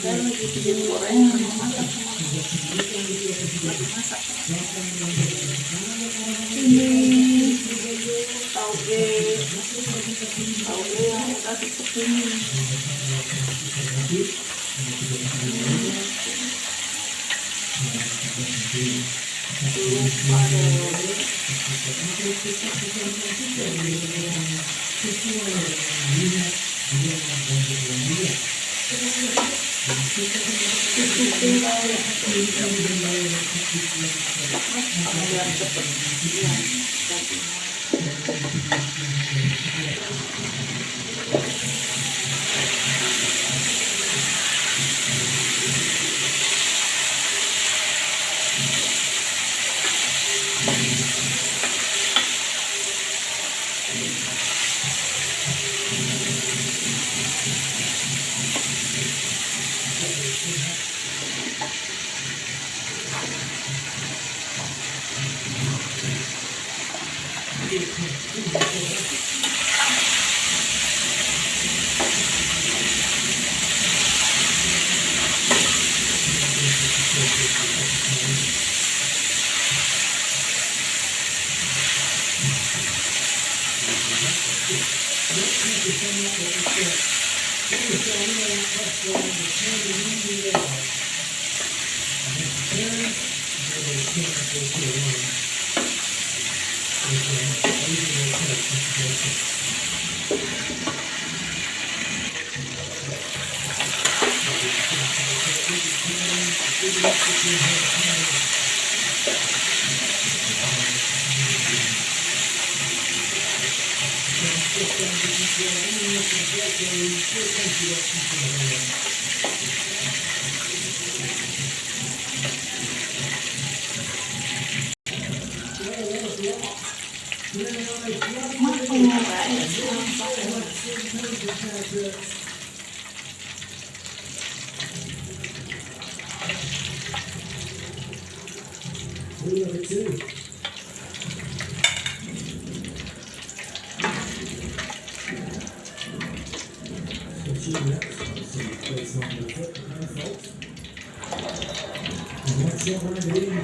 Saya lagi bikin gorengan, mau masak sama masak. Ini tauge yang udah dikeringin.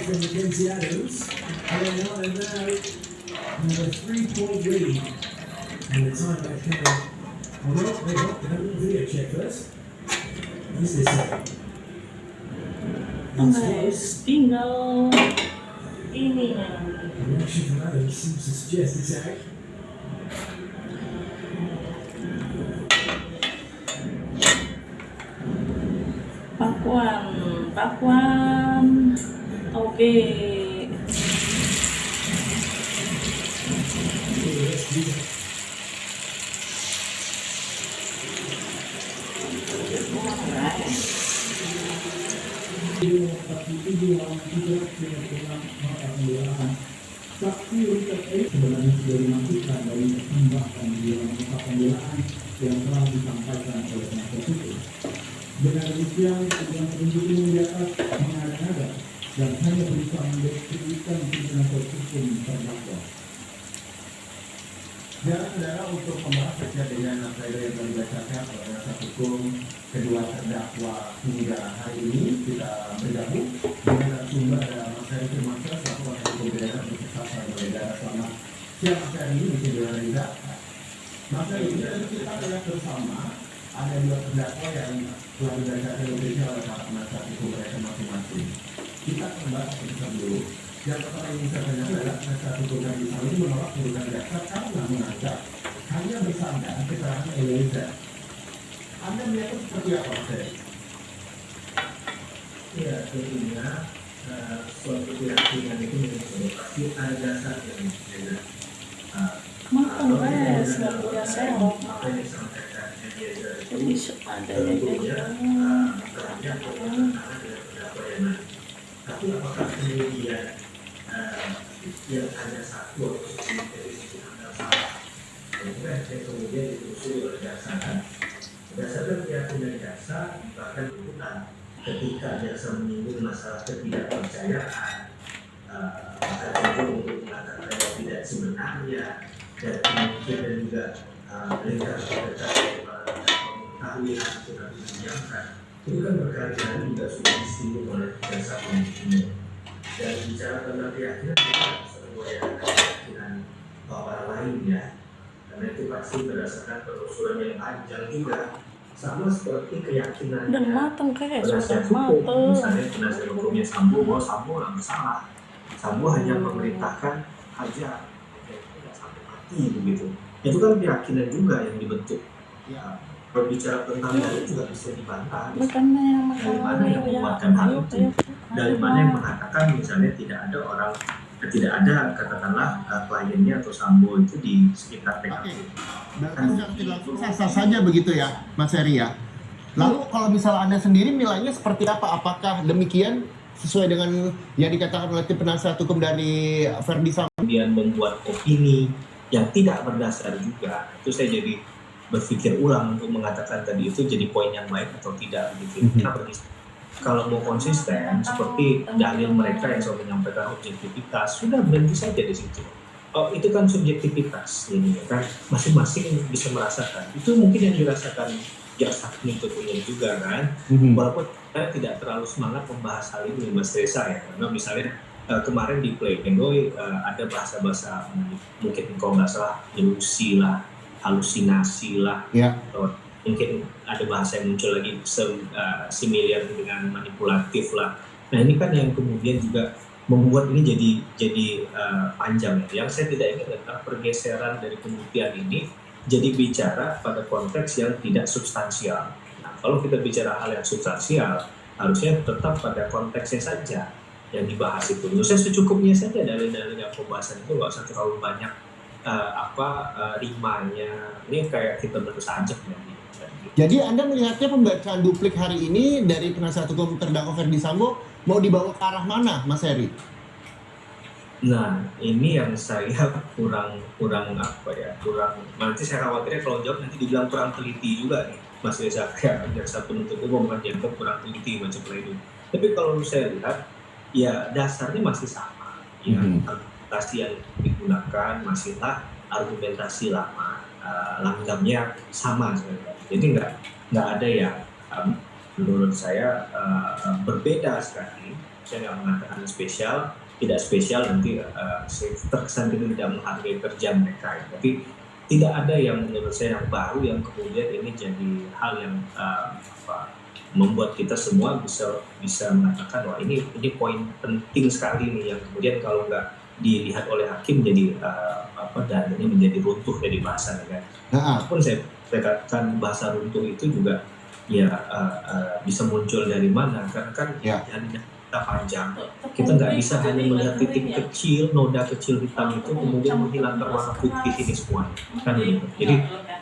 From Mackenzie Adams, and now have a 3-point lead. And the time back coming. Although they got to have a little video check first. Is this it? Guys, tinggal ini ya. The reaction from Adams seems to suggest it's out. Pakuan. Oke. Sebenarnya sudah dimasukkan dari perkembangan pembelaan yang telah disampaikan oleh penasihat hukum. Dengan demikian, yang penyidik ini di atas mengada-ngada dan hanya berusaha mendeskripsikan penasihat hukum terdakwa. Saudara, untuk membahas terkait dengan materi yang telah dibacakan oleh penasihat hukum kedua terdakwa hingga hari ini, kita bergabung dengan sumber ada Mas Heri Firmansyah selaku penasihat hukum pidana Universitas Negara. Selamat siang Mas Heri, mungkin dengan Riza. Mas Heri, kita lihat bersama ada dua terdakwa yang telah dibacakan oleh para penasihat hukum mereka masing-masing. Kita akan bahas sebesar dulu. Yang pertama yang saya tanyakan adalah penasihat hukum yang ini menolak tuntutan jaksa karena menganggap hanya bersandar keterangan Eliezer. Anda melihat seperti apa, Mas? Ya, tentunya suatu keyakinan itu pasti ada dasar yang berbeda. Makan guys, nggak punya sendok. Apa yang disampaikan Eliezer Jadi seadanya aja. Tapi apakah kemudian yang hanya satu atau dari sisi anda salah? Kemudian ditelusuri oleh jaksa kan? Berdasarkan keyakinan jaksa, bahkan tuntutan ketika jaksa menyinggung masalah ketidakpercayaan, maka cenderung untuk mengatakan tidak sebenarnya dan kemungkinan juga lingkar terkait pengetahuan itu nanti didiamkan. itu kan berkali-kali juga sudah disinggung oleh jaksa penuntut umum. Dan bicara tentang keyakinan kita sesuai dengan keyakinan orang lain ya, karena itu pasti berdasarkan penelusuran yang panjang juga, sama seperti keyakinan Dan mateng kayak penasihat sudah hukum. mateng. Misalnya penasihat hukumnya Sambo, bahwa Sambo nggak bersalah, Sambo hanya memerintahkan aja, tidak sampai mati begitu. Itu kan keyakinan juga yang dibentuk. Ya, berbicara tentang dalil juga bisa dibantah. Bukannya yang Dari mana masalah yang menguatkan hal itu? Dari mana yang mengatakan misalnya tidak ada katakanlah kliennya atau Sambo itu di sekitar TKP. Berarti secara tidak langsung sah-sah saja begitu ya, Mas Heri ya. Lalu kalau misalnya Anda sendiri nilainya seperti apa? Apakah demikian sesuai dengan yang dikatakan oleh tim penasihat hukum dari Verdi Sambo? Kemudian membuat opini yang tidak berdasar juga, itu saya jadi berpikir ulang untuk mengatakan tadi itu jadi poin yang baik atau tidak begitu. Kita kalau mau konsisten seperti dalil mereka yang selalu menyampaikan objektivitas, sudah berhenti saja di situ. Oh, itu kan subjektivitas ini kan, masing-masing bisa merasakan. Itu mungkin yang dirasakan jaksa penuntut umum juga kan. Walaupun saya tidak terlalu semangat membahas hal ini Mas Reza ya, karena misalnya kemarin di Pledoi ada bahasa-bahasa mungkin kalau nggak salah ilusi lah, halusinasi lah, atau mungkin ada bahasa yang muncul lagi similar dengan manipulatif lah. Nah ini kan yang kemudian juga membuat ini jadi panjang. Yang saya tidak ingat adalah pergeseran dari pembuktian ini jadi bicara pada konteks yang tidak substansial. Nah kalau kita bicara hal yang substansial, harusnya tetap pada konteksnya saja yang dibahas itu. Menurut saya secukupnya saja dalil-dalil yang pembahasan itu, nggak usah terlalu banyak rimanya. Ini kayak kita berkesajak nanti. Jadi Anda melihatnya pembacaan duplik hari ini dari penasihat hukum terdakwa Verdi Sambo mau dibawa ke arah mana, Mas Heri? Nah, ini yang saya kurang nanti saya khawatirnya kalau jawab nanti dibilang kurang teliti juga nih, Mas Reza, kayak jaksa penuntut umum kan dianggap kurang teliti baca pledoi. Tapi kalau saya lihat, ya dasarnya masih sama, ya argumentasi yang digunakan masihlah argumentasi lama, langgamnya sama sebenarnya. Jadi nggak ada yang menurut saya berbeda sekali. Saya nggak mengatakan spesial, tidak spesial nanti terkesan itu tidak menghargai kerja mereka. Tapi tidak ada yang menurut saya yang baru yang kemudian ini jadi hal yang membuat kita semua bisa mengatakan wah ini poin penting sekali nih yang kemudian kalau nggak dilihat oleh hakim jadi dalilnya menjadi runtuh dari bahasa kan. Walaupun saya katakan bahasa runtuh itu juga ya bisa muncul dari mana karena kan dalilnya kita panjang, kita nggak bisa hanya melihat titik kecil, noda kecil hitam itu kemudian menghilangkan warna putih ini semua kan gitu. Jadi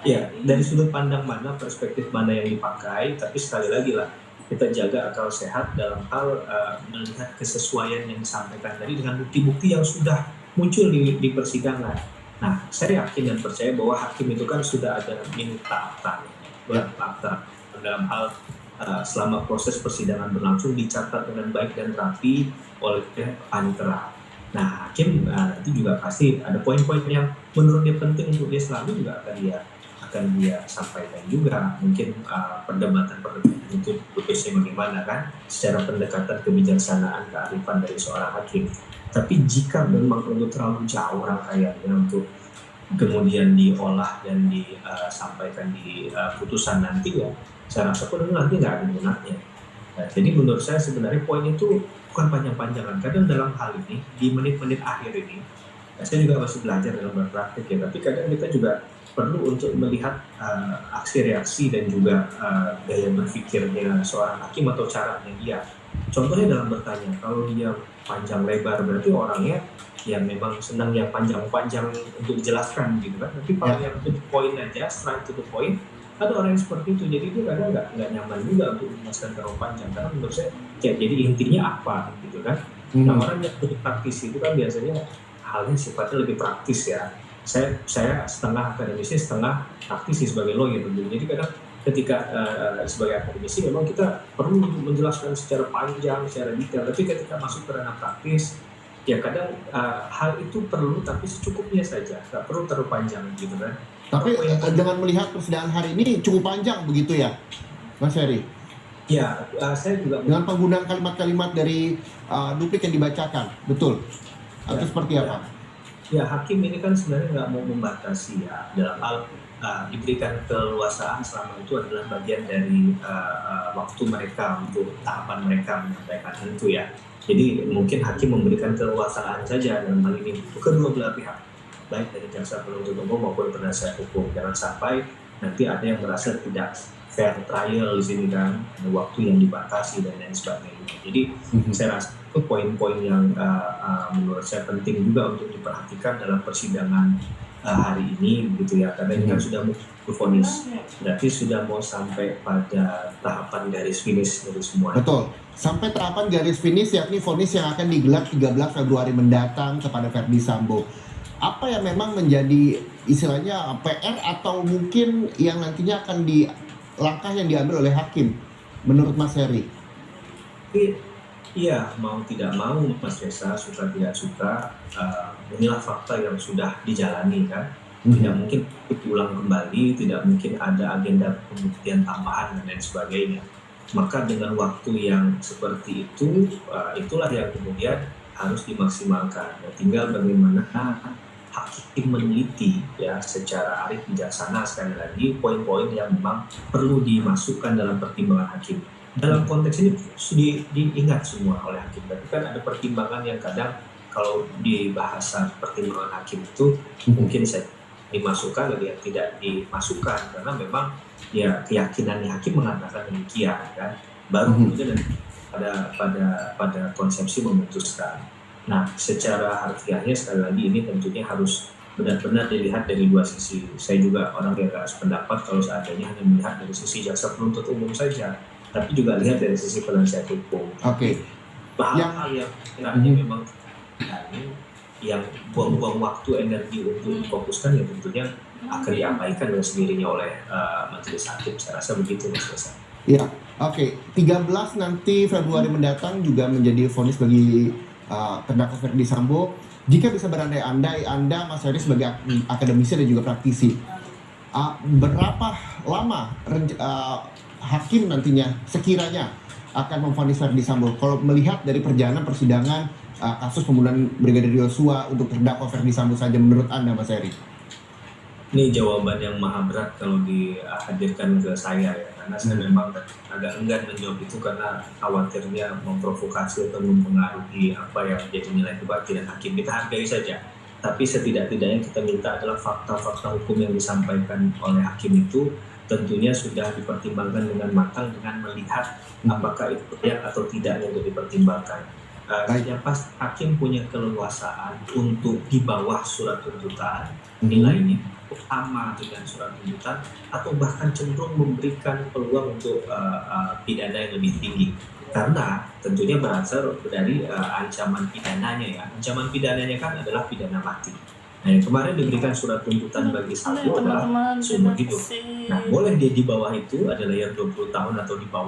ya dari sudut pandang mana, perspektif mana yang dipakai, tapi sekali lagi lah kita jaga akal sehat dalam hal melihat kesesuaian yang disampaikan tadi dengan bukti-bukti yang sudah muncul di persidangan. Nah, saya yakin dan percaya bahwa hakim itu kan sudah ada minta dalam hal selama proses persidangan berlangsung dicatat dengan baik dan rapi oleh panitera. Nah, hakim nanti juga pasti ada poin-poin yang menurut dia penting untuk dia selalu juga akan dia sampaikan juga. Mungkin perdebatan itu putusnya bagaimana kan secara pendekatan kebijaksanaan kearifan dari seorang hakim. Tapi jika memang untuk terlalu jauh rangkaiannya untuk kemudian diolah dan disampaikan di putusan nanti ya saya rasa pun nanti nggak ada gunanya. Nah, jadi menurut saya sebenarnya poin itu bukan panjang-panjangan. Kadang dalam hal ini di menit-menit akhir ini saya juga masih belajar dalam berpraktik ya, tapi kadang kita juga perlu untuk melihat aksi reaksi dan juga gaya berpikirnya seorang hakim atau caranya dia. Contohnya dalam bertanya, kalau dia panjang lebar berarti orangnya yang memang senang yang panjang-panjang untuk dijelaskan gitu kan. Tapi kalau yang to the point aja, straight to the point, ada orang yang seperti itu. Jadi dia kadang nggak nyaman juga untuk menjelaskan terlalu panjang. Karena menurut saya kayak jadi intinya apa gitu kan. Nah orang yang lebih praktis itu kan biasanya halnya sifatnya lebih praktis ya. Saya setengah akademisi, setengah praktisi sebagai lawyer. Jadi kadang ketika sebagai akademisi memang kita perlu menjelaskan secara panjang, secara detail. Tapi ketika masuk ke ranah praktis, ya kadang hal itu perlu tapi secukupnya saja, nggak perlu terlalu panjang gitu kan. Tapi dengan melihat persidangan hari ini cukup panjang begitu ya, Mas Heri? Ya, saya juga dengan penggunaan kalimat-kalimat dari duplik yang dibacakan, betul? Atau ya, seperti ya, apa? ya, hakim ini kan sebenarnya nggak mau membatasi ya dalam hal diberikan keleluasaan selama itu adalah bagian dari waktu mereka untuk tahapan mereka menyampaikan itu ya. Jadi mungkin hakim memberikan keleluasaan saja dalam hal ini untuk kedua belah pihak, baik dari jaksa penuntut umum maupun penasihat hukum. Jangan sampai nanti ada yang merasa tidak fair trial di sini kan, ada waktu yang dibatasi dan lain sebagainya. Jadi saya rasa itu poin-poin yang menurut saya penting juga untuk diperhatikan dalam persidangan hari ini begitu ya, karena ini kan sudah mau vonis, berarti sudah mau sampai pada tahapan garis finish dari semuanya. Betul. Sampai tahapan garis finish yakni vonis yang akan digelar 13 Februari mendatang kepada Verdi Sambo. Apa yang memang menjadi istilahnya PR atau mungkin yang nantinya akan langkah yang diambil oleh hakim menurut Mas Heri? Iya, mau tidak mau Mas Reza, suka tidak suka, inilah fakta yang sudah dijalani kan. Tidak mungkin diulang kembali, tidak mungkin ada agenda pembuktian tambahan dan lain sebagainya. Maka dengan waktu yang seperti itu, itulah yang kemudian harus dimaksimalkan. Ya, tinggal bagaimana hakim meneliti ya secara arif bijaksana sekali lagi poin-poin yang memang perlu dimasukkan dalam pertimbangan hakim. Dalam konteks ini diingat semua oleh hakim, tapi kan ada pertimbangan yang kadang kalau di bahasa pertimbangan hakim itu mungkin saya dimasukkan atau tidak dimasukkan karena memang ya keyakinan hakim mengatakan demikian kan, baru kemudian pada konsepsi memutuskan. Nah, secara harfiahnya sekali lagi ini tentunya harus benar-benar dilihat dari dua sisi. Saya juga orang yang gak sependapat kalau seandainya hanya melihat dari sisi jaksa penuntut umum saja, tapi juga lihat dari sisi penasihat hukum. Oke. Hal-hal yang kiranya memang yang buang-buang waktu energi untuk difokuskan ya tentunya akan diabaikan dengan sendirinya oleh majelis hakim. Saya rasa begitu Mas Reza. Ya, oke. 13 nanti Februari mendatang juga menjadi vonis bagi terdakwa Verdi Sambo. Jika bisa berandai-andai Anda Mas Heri sebagai akademisi dan juga praktisi, berapa lama hakim nantinya sekiranya akan memvonis Verdi Sambo kalau melihat dari perjalanan persidangan kasus pembunuhan Brigadir Yosua untuk terdakwa Verdi Sambo saja menurut Anda Mas Heri? Ini jawaban yang maha berat kalau dihadirkan ke saya ya, karena saya memang agak enggan menjawab itu karena khawatirnya memprovokasi atau mempengaruhi apa yang menjadi nilai kebatilan hakim. Kita hargai saja, tapi setidak-tidaknya kita minta adalah fakta-fakta hukum yang disampaikan oleh hakim itu tentunya sudah dipertimbangkan dengan matang dengan melihat apakah itu layak atau tidaknya untuk dipertimbangkan. Yang pasti hakim punya keleluasaan untuk di bawah surat tuntutan nilainya sama dengan surat tuntutan atau bahkan cenderung memberikan peluang untuk pidana yang lebih tinggi karena tentunya berasal dari ancaman pidananya ya. Ancaman pidananya kan adalah pidana mati. Nah, yang kemarin diberikan surat tuntutan bagi satu adalah seumur hidup. Nah, boleh dia di bawah itu adalah yang 20 tahun atau di bawah